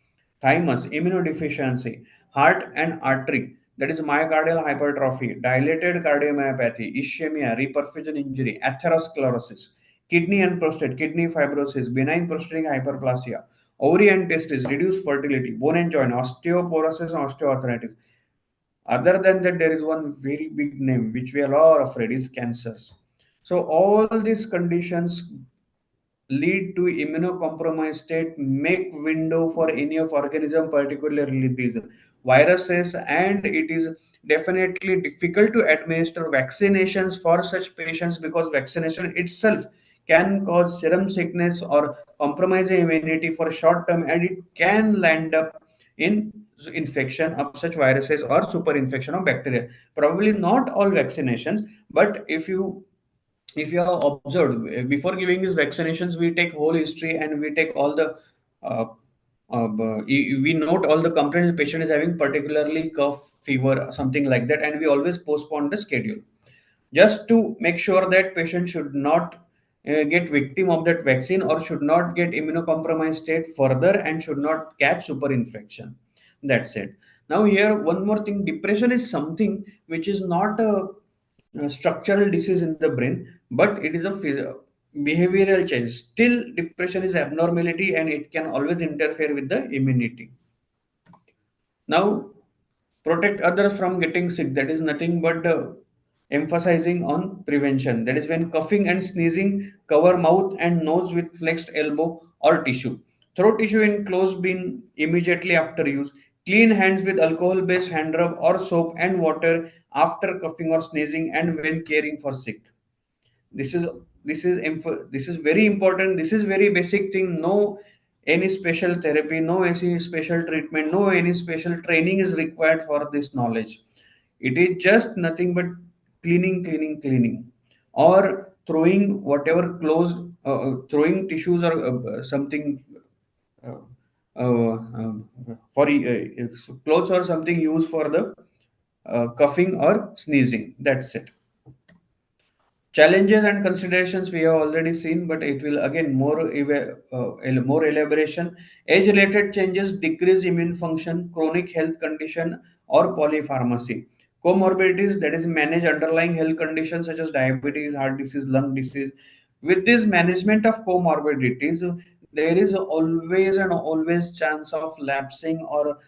thymus, immunodeficiency, heart and artery, that is myocardial hypertrophy, dilated cardiomyopathy, ischemia, reperfusion injury, atherosclerosis, kidney and prostate, kidney fibrosis, benign prostatic hyperplasia, ovary and testes, reduced fertility, bone and joint, osteoporosis and osteoarthritis. Other than that, there is one very big name which we are all afraid is cancers. So all these conditions lead to immunocompromised state, make window for any of organism, particularly these viruses, and it is definitely difficult to administer vaccinations for such patients because vaccination itself can cause serum sickness or compromise immunity for short term, and it can land up in infection of such viruses or super infection of bacteria. Probably not all vaccinations, but if you have observed, before giving these vaccinations we take whole history and we take all the uh, we note all the complaints the patient is having, particularly cough, fever, something like that, and we always postpone the schedule just to make sure that patient should not get victim of that vaccine or should not get immunocompromised state further and should not catch super infection. That's it. Now here one more thing, depression is something which is not a structural disease in the brain, but it is a behavioral change. Still depression is abnormality and it can always interfere with the immunity. Now, protect others from getting sick. That is nothing but emphasizing on prevention. That is when coughing and sneezing, cover mouth and nose with flexed elbow or tissue. Throw tissue in closed bin immediately after use. Clean hands with alcohol-based hand rub or soap and water after coughing or sneezing and when caring for sick. this is this is very important. This is very basic thing. No any special therapy, no any special treatment, no any special training is required for this knowledge. It is just nothing but cleaning or throwing whatever closed throwing tissues or something uh, for clothes or something used for the coughing or sneezing. That's it. Challenges and considerations we have already seen, but it will again more elaboration. Age-related changes, decreased immune function, chronic health condition, or polypharmacy. Comorbidities, that is manage underlying health conditions such as diabetes, heart disease, lung disease. With this management of comorbidities, there is always chance of lapsing or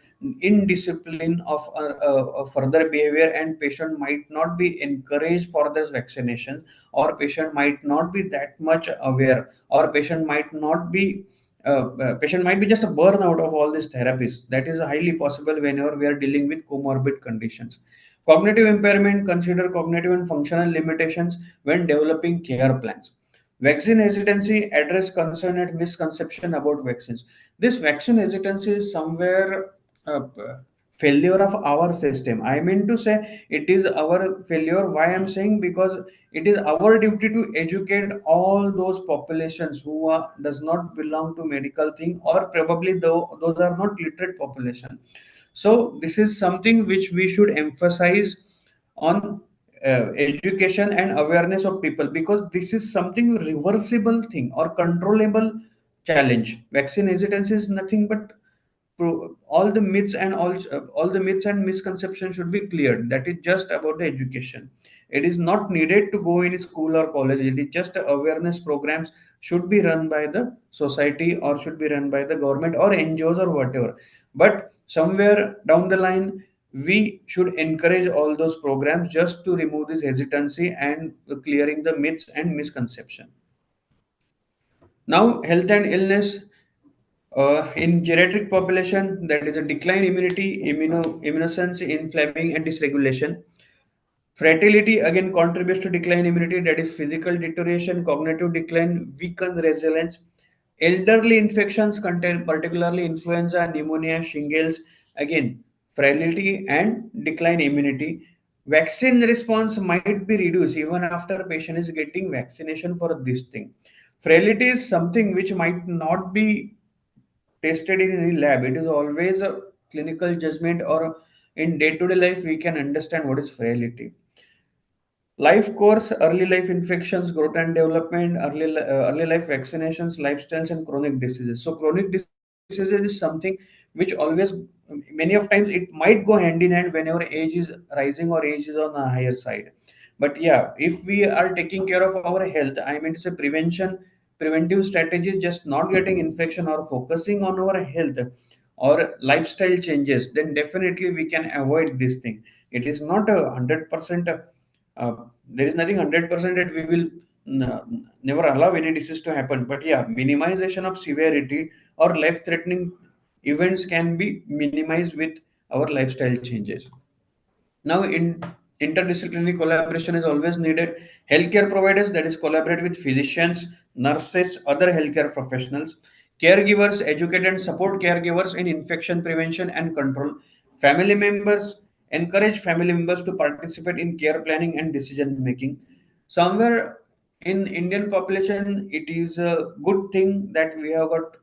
indiscipline of further behavior, and patient might not be encouraged for this vaccination, or patient might not be that much aware, or patient might be just a burnout of all these therapies. That is highly possible whenever we are dealing with comorbid conditions. Cognitive impairment, consider cognitive and functional limitations when developing care plans. Vaccine hesitancy, address concern and misconception about vaccines. This vaccine hesitancy is somewhere uh, failure of our system. I mean to say it is our failure. Why I'm saying? Because it is our duty to educate all those populations who does not belong to medical thing, or probably though those are not literate population. So this is something which we should emphasize on education and awareness of people, because this is something reversible thing or controllable challenge. Vaccine hesitancy is nothing but all the myths and all the myths and misconceptions should be cleared. That is just about the education. It is not needed to go in school or college. It is just awareness programs should be run by the society or should be run by the government or NGOs or whatever. But somewhere down the line we should encourage all those programs just to remove this hesitancy and clearing the myths and misconception. Now, health and illness. In geriatric population, that is a decline immunity, immunosenescence, inflamming and dysregulation. Fertility again contributes to decline immunity, that is physical deterioration, cognitive decline, weakened resilience. Elderly infections contain particularly influenza, pneumonia, shingles, again frailty and decline immunity. Vaccine response might be reduced even after patient is getting vaccination for this thing. Frailty is something which might not be tested in any lab. It is always a clinical judgment, or in day-to-day life we can understand what is frailty. Life course, early life infections, growth and development, early life vaccinations, lifestyles, and chronic diseases. So chronic diseases is something which always, many of times it might go hand in hand whenever age is rising or age is on a higher side. But yeah, if we are taking care of our health, I mean to say preventive strategies, just not getting infection or focusing on our health or lifestyle changes, then definitely we can avoid this thing. It is not a 100%. There is nothing 100% that we will never allow any disease to happen. But yeah, minimization of severity or life-threatening events can be minimized with our lifestyle changes. Now, in interdisciplinary collaboration is always needed. Healthcare providers, that is collaborate with physicians, nurses, other healthcare professionals. Caregivers educate and support caregivers in infection prevention and control. Family members encourage family members to participate in care planning and decision making. Somewhere in Indian population, it is a good thing that we have got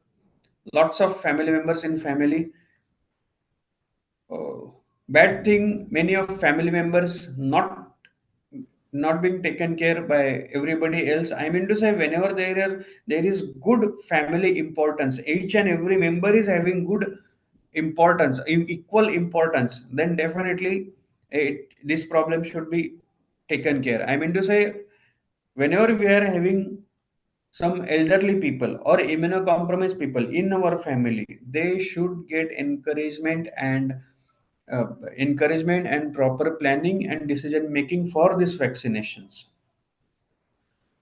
lots of family members in family. uh, Bad thing, many of family members not not being taken care by everybody else. I mean to say, whenever there is good family importance, each and every member is having good importance, equal importance, then definitely this problem should be taken care. I mean to say, whenever we are having some elderly people or immunocompromised people in our family, they should get uh, encouragement and proper planning and decision making for these vaccinations.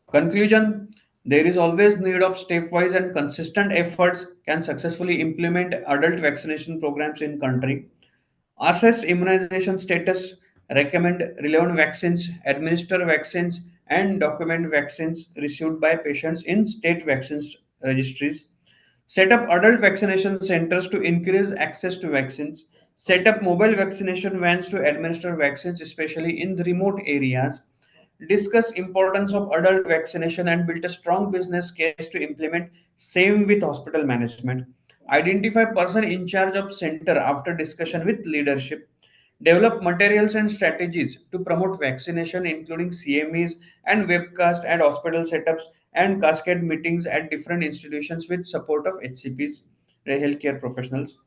Conclusion: there is always need of stepwise and consistent efforts can successfully implement adult vaccination programs in country, assess immunization status, recommend relevant vaccines, administer vaccines, and document vaccines received by patients in state vaccines registries, set up adult vaccination centers to increase access to vaccines, set up mobile vaccination vans to administer vaccines, especially in the remote areas, discuss importance of adult vaccination and build a strong business case to implement same with hospital management, identify person in charge of center after discussion with leadership, develop materials and strategies to promote vaccination including CMEs and webcast at hospital setups and cascade meetings at different institutions with support of HCPs, healthcare professionals,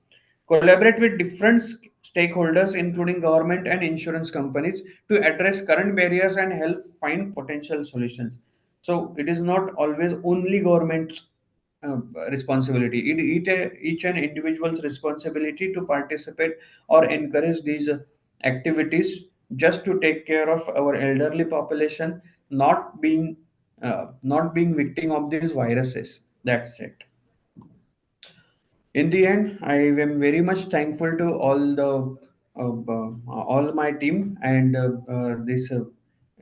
collaborate with different stakeholders including government and insurance companies to address current barriers and help find potential solutions. So it is not always only government's responsibility. Each and individual's responsibility to participate or encourage these activities just to take care of our elderly population, not being victim of these viruses. That's it. In the end, I am very much thankful to all my team and this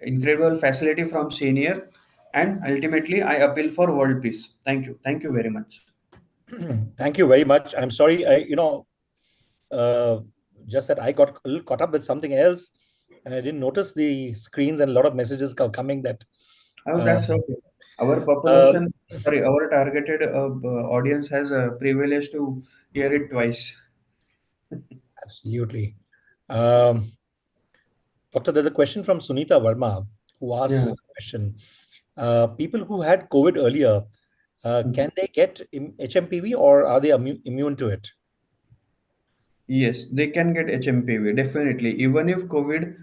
incredible facility from senior, and ultimately I appeal for world peace. Thank you very much. Thank you very much. I'm sorry, uh, just that I got a little caught up with something else, and I didn't notice the screens and a lot of messages coming that. Oh, Uh, that's okay. Our uh, population, sorry, our targeted audience has a privilege to hear it twice. Absolutely. Um, Doctor, there's a question from Sunita Verma who Yeah. asks a question. People who had COVID earlier, can they get HMPV or are they immune to it? Yes, they can get HMPV definitely. Even if COVID,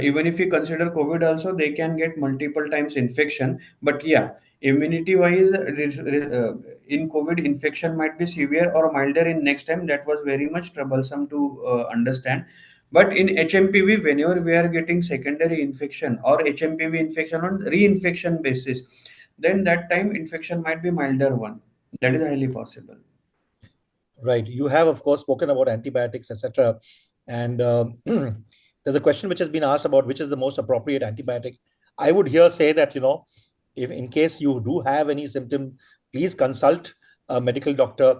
even if you consider COVID also, they can get multiple times infection. But yeah, immunity wise, in COVID, infection might be severe or milder in next time. That was very much troublesome to understand. But in HMPV, whenever we are getting secondary infection or HMPV infection on reinfection basis, then that time infection might be milder one. That is highly possible. Right. You have, of course, spoken about antibiotics, etc. And there's a question which has been asked about which is the most appropriate antibiotic. I would here say that, if in case you do have any symptom, please consult a medical doctor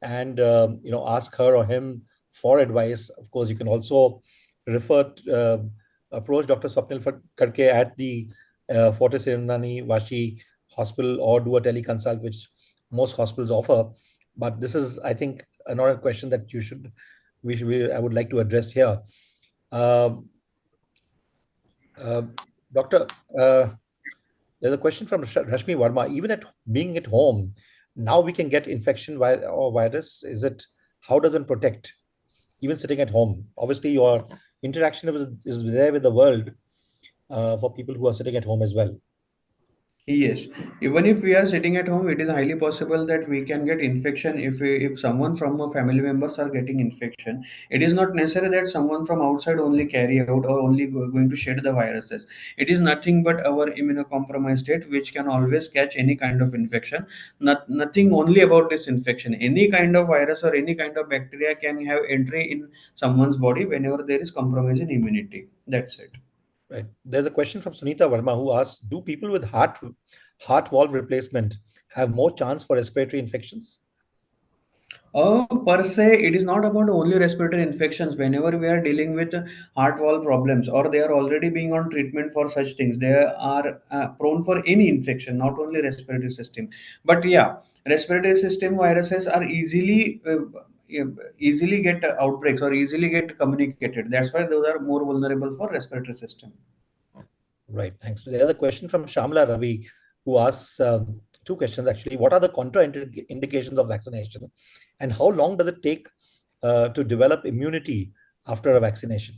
and, ask her or him for advice. Of course, you can also refer, approach Dr. Swapnil Karke at the Fortis Irnani Vashi Hospital or do a teleconsult, which most hospitals offer. But this is, I think, another question that I would like to address here. Um, uh, Doctor, there's a question from Rashmi Verma. Even at being at home, now we can get infection or virus. How does one protect? Even sitting at home, obviously your interaction is there with the world for people who are sitting at home as well. Yes, even if we are sitting at home, it is highly possible that we can get infection if someone from our family members are getting infection. It is not necessary that someone from outside only carry out or only going to shed the viruses. It is nothing but our immunocompromised state which can always catch any kind of infection. Nothing only about this infection. Any kind of virus or any kind of bacteria can have entry in someone's body whenever there is compromise in immunity. That's it. Right. There's a question from Sunita Verma who asks, do people with heart valve replacement have more chance for respiratory infections? Per se, it is not about only respiratory infections. Whenever we are dealing with heart valve problems or they are already being on treatment for such things, they are prone for any infection, not only respiratory system. But yeah, respiratory system viruses are easily get outbreaks or easily get communicated. That's why those are more vulnerable for respiratory system. Right. Thanks. There's a question from Shamla Ravi who asks two questions actually. What are the contraindications of vaccination, and how long does it take to develop immunity after a vaccination?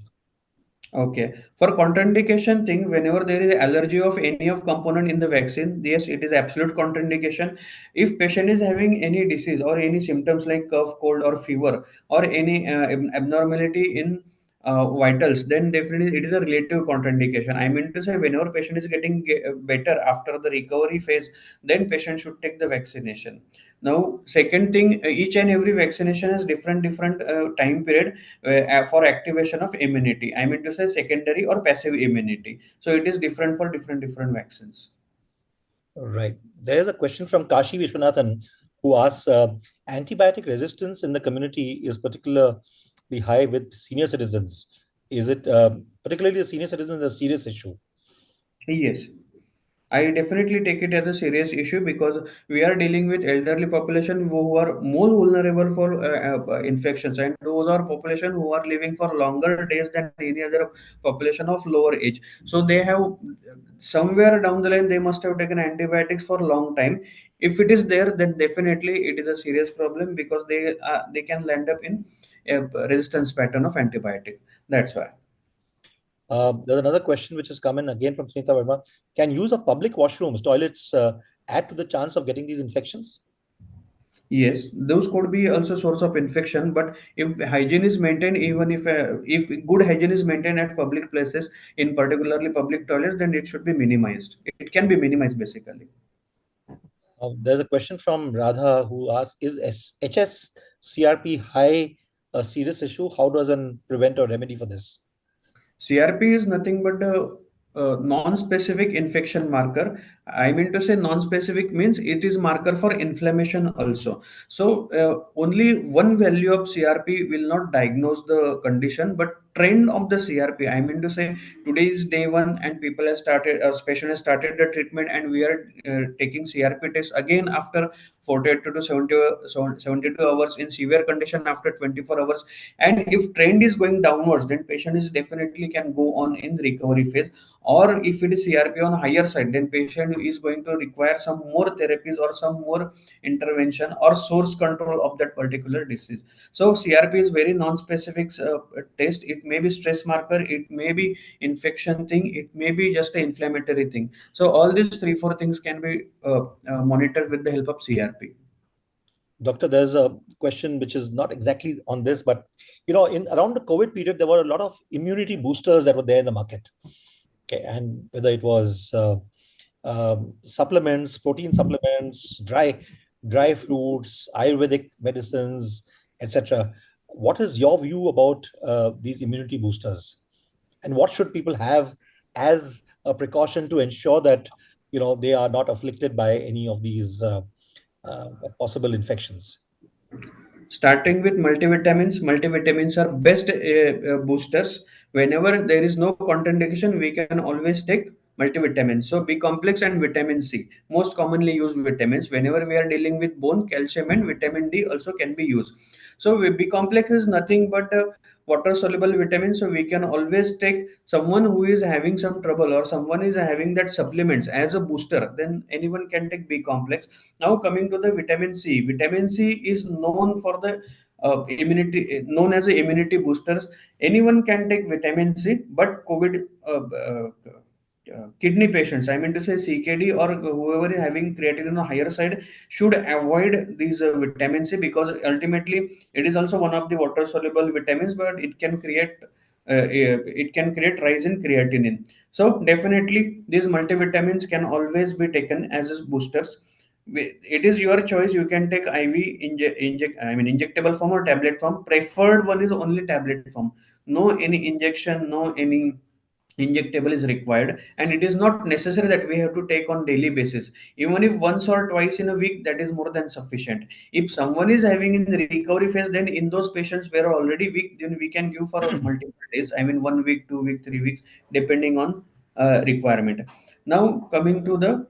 Okay. For contraindication thing, whenever there is allergy of any of component in the vaccine, yes, it is absolute contraindication. If patient is having any disease or any symptoms like cough, cold, or fever, or any abnormality in vitals, then definitely it is a relative contraindication. I mean to say, whenever patient is getting better after the recovery phase, then patient should take the vaccination. Now, second thing, each and every vaccination has different time period for activation of immunity. I mean to say secondary or passive immunity. So it is different for different vaccines. Right. There's a question from Kashi Vishwanathan who asks antibiotic resistance in the community is particularly high with senior citizens. Is it particularly the senior citizens a serious issue? Yes. I definitely take it as a serious issue because we are dealing with elderly population who are more vulnerable for infections, and those are population who are living for longer days than any other population of lower age. So they have somewhere down the line they must have taken antibiotics for a long time. If it is there, then definitely it is a serious problem because they can land up in a resistance pattern of antibiotic. That's why. There's another question which has come in again from Smita Verma. Can use of public washrooms, toilets add to the chance of getting these infections? Yes, those could be also source of infection. But if hygiene is maintained, even if good hygiene is maintained at public places, in particularly public toilets, then it should be minimized. It can be minimized basically. There's a question from Radha who asks, is HSCRP high a serious issue? How does one prevent or remedy for this? CRP is nothing but a non-specific infection marker. I mean to say non-specific means it is marker for inflammation also. So only one value of CRP will not diagnose the condition, but trend of the CRP. I mean to say today is day one and people have started, patient has started the treatment, and we are taking CRP test again after 48 to 72 hours, in severe condition after 24 hours. And if trend is going downwards, then patient is definitely can go on in recovery phase. Or if it is CRP on higher side, then patient is going to require some more therapies or some more intervention or source control of that particular disease. So CRP is very non-specific test. It may be stress marker, it may be infection thing, it may be just an inflammatory thing. So all these three four things can be monitored with the help of CRP. Doctor, there's a question which is not exactly on this, but in around the COVID period, there were a lot of immunity boosters that were there in the market. Okay, and whether it was supplements, protein supplements, dry fruits, Ayurvedic medicines, etc. What is your view about these immunity boosters, and what should people have as a precaution to ensure that they are not afflicted by any of these possible infections? Starting with multivitamins are best boosters. Whenever there is no contraindication, we can always take multivitamins. So B complex and vitamin C, most commonly used vitamins. Whenever we are dealing with bone, calcium and vitamin D also can be used. So B complex is nothing but water soluble vitamins. So we can always take someone who is having some trouble or someone is having that supplements as a booster, then anyone can take B complex. Now coming to the vitamin C. Vitamin C is known for the immunity, known as a immunity boosters. Anyone can take vitamin C, but COVID kidney patients, I mean to say CKD or whoever is having creatinine on a higher side, should avoid these vitamin C, because ultimately it is also one of the water soluble vitamins, but it can create rise in creatinine. So definitely these multivitamins can always be taken as boosters. It is your choice. You can take IV injectable form or tablet form. Preferred one is only tablet form. No any injection, no any injectable is required, and it is not necessary that we have to take on daily basis. Even if once or twice in a week, that is more than sufficient. If someone is having in the recovery phase, then in those patients who are already weak, then we can give for multiple days. I mean 1 week, 2 week, 3 weeks, depending on requirement. Now coming to the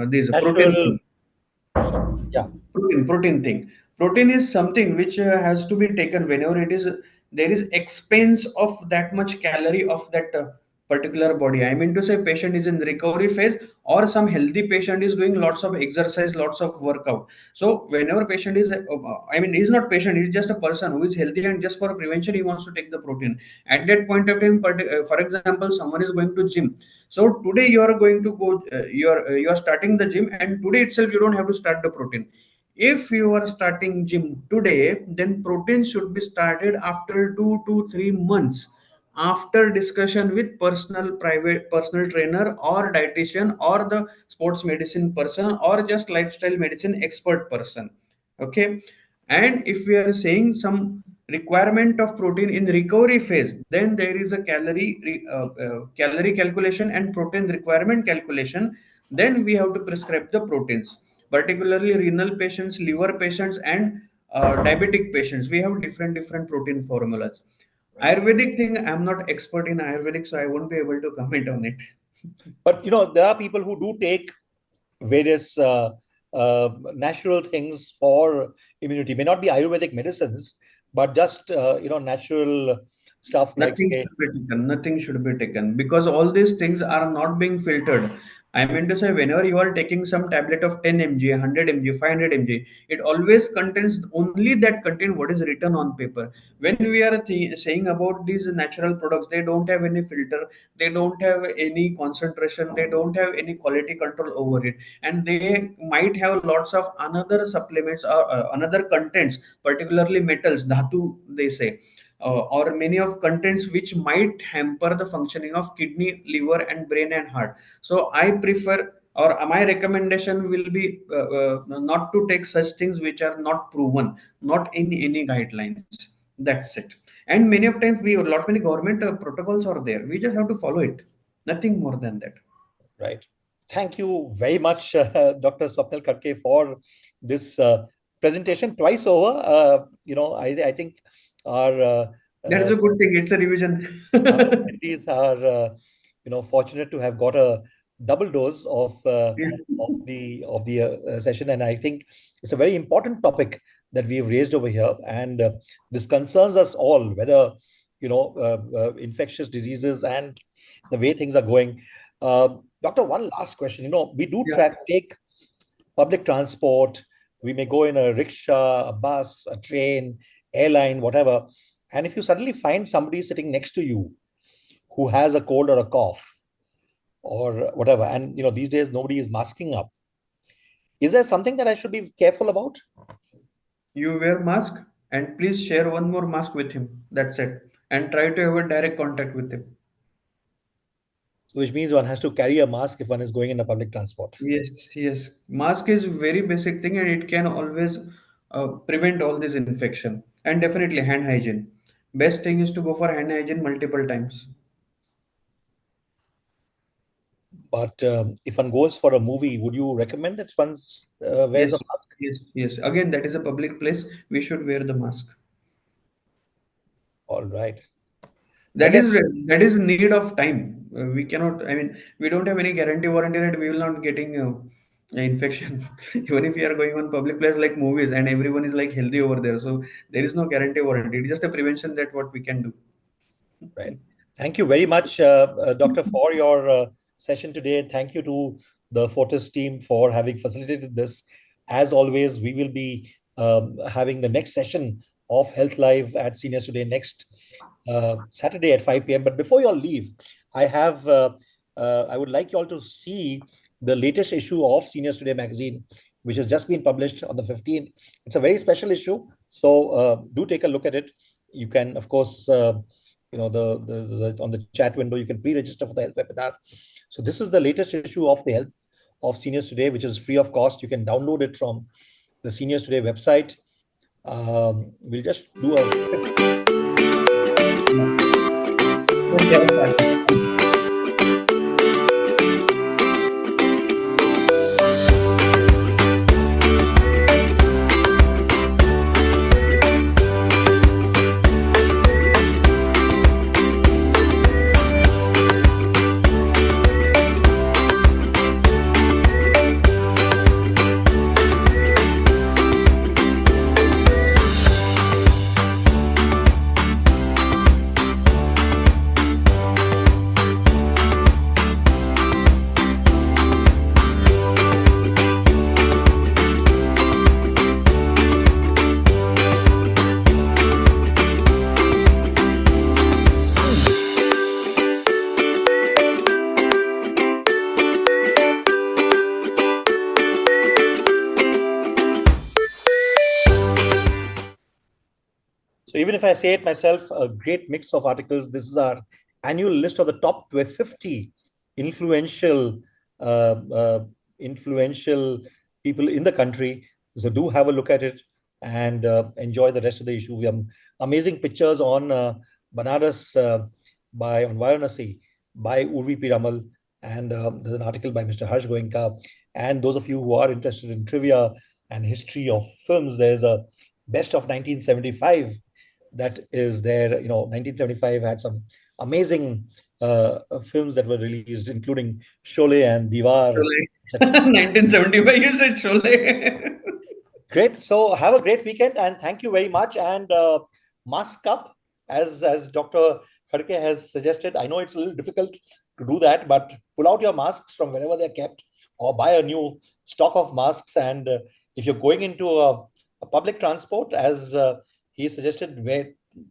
this protein Natural, thing. sorry, yeah. Protein thing. Protein is something which has to be taken whenever it is there is expense of that much calorie of that particular body. I mean to say, patient is in recovery phase, or some healthy patient is doing lots of exercise, lots of workout. So whenever patient is, I mean, he's not patient, he's just a person who is healthy, and just for prevention, he wants to take the protein. At that point of time, for example, someone is going to gym. So today you are going to go, you are starting the gym, and today itself you don't have to start the protein. If you are starting gym today, then protein should be started after 2 to 3 months, after discussion with personal trainer or dietitian or the sports medicine person or just lifestyle medicine expert person. Okay. And if we are saying some requirement of protein in recovery phase, then there is a calorie calculation and protein requirement calculation. Then we have to prescribe the proteins, particularly renal patients, liver patients, and diabetic patients. We have different protein formulas. Right. Ayurvedic thing, I'm not expert in Ayurvedic, so I won't be able to comment on it. But there are people who do take various natural things for immunity. May not be Ayurvedic medicines, but just natural stuff like, Nothing say, should be taken. Nothing should be taken because all these things are not being filtered. I mean to say, whenever you are taking some tablet of 10 mg, 100 mg, 500 mg, it always contains only that contain what is written on paper. When we are saying about these natural products, they don't have any filter, they don't have any concentration, they don't have any quality control over it, and they might have lots of another supplements or another contents, particularly metals, dhatu, they say, or many of contents which might hamper the functioning of kidney, liver, and brain and heart. So I prefer, or my recommendation will be not to take such things which are not proven, not in any guidelines. That's it. And many of times we, a lot many government protocols are there. We just have to follow it. Nothing more than that. right. Thank you very much, Dr. Swapnil Khatke, for this presentation twice over. I think our That is uh, a good thing. It's a revision. attendees are fortunate to have got a double dose Yeah. of the session, and I think it's a very important topic that we've raised over here, and this concerns us all, whether infectious diseases and the way things are going. Doctor, one last question. We do Yeah. take public transport. We may go in a rickshaw, a bus, a train, airline, whatever. And if you suddenly find somebody sitting next to you who has a cold or a cough or whatever, and these days nobody is masking up, is there something that I should be careful about? You wear mask and please share one more mask with him. That's it. And try to have a direct contact with him. Which means one has to carry a mask if one is going in a public transport. Yes, yes. Mask is very basic thing and it can always prevent all this infection. And definitely hand hygiene. Best thing is to go for hand hygiene multiple times. But if one goes for a movie, would you recommend that one wears a Yes, mask? yes, yes. Again, that is a public place. We should wear the mask. All right. That Let us is need of time. We cannot. I mean, we don't have any guarantee warranty that we will not getting infection. Even if we are going on public place like movies and everyone is like healthy over there, so there is no guarantee warranty. It's just a prevention that what we can do. Right. Thank you very much, Doctor, for your session today. Thank you to the Fortis team for having facilitated this. As always, we will be having the next session of Health Live at Seniors Today next Saturday at 5 p.m. But before you all leave, I would like you all to see the latest issue of Seniors Today magazine, which has just been published on the 15th. It's a very special issue, so do take a look at it. You can, of course, the on the chat window, you can pre-register for the health webinar. So this is the latest issue of the health of Seniors Today, which is free of cost. You can download it from the Seniors Today website. We'll just do a quick Yes, if I say it myself, a great mix of articles. This is our annual list of the top 50 influential uh, uh, influential people in the country. So do have a look at it and enjoy the rest of the issue. We have amazing pictures on Banaras by on Varanasi by Urvi Piramal, and there's an article by Mr. Harsh Goenka. And those of you who are interested in trivia and history of films, there's a best of 1975 that is there. 1975 had some amazing films that were released, including Sholay and Diwar, etc. Sholay. 1975, you said Sholay. Great. So have a great weekend and thank you very much. And mask up, as Dr. Khadke has suggested. I know it's a little difficult to do that, but pull out your masks from wherever they're kept or buy a new stock of masks. And if you're going into a public transport, as he suggested,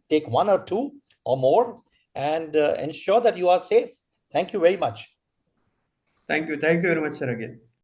take one or two or more and ensure that you are safe. Thank you very much. Thank you. Thank you very much, sir, again.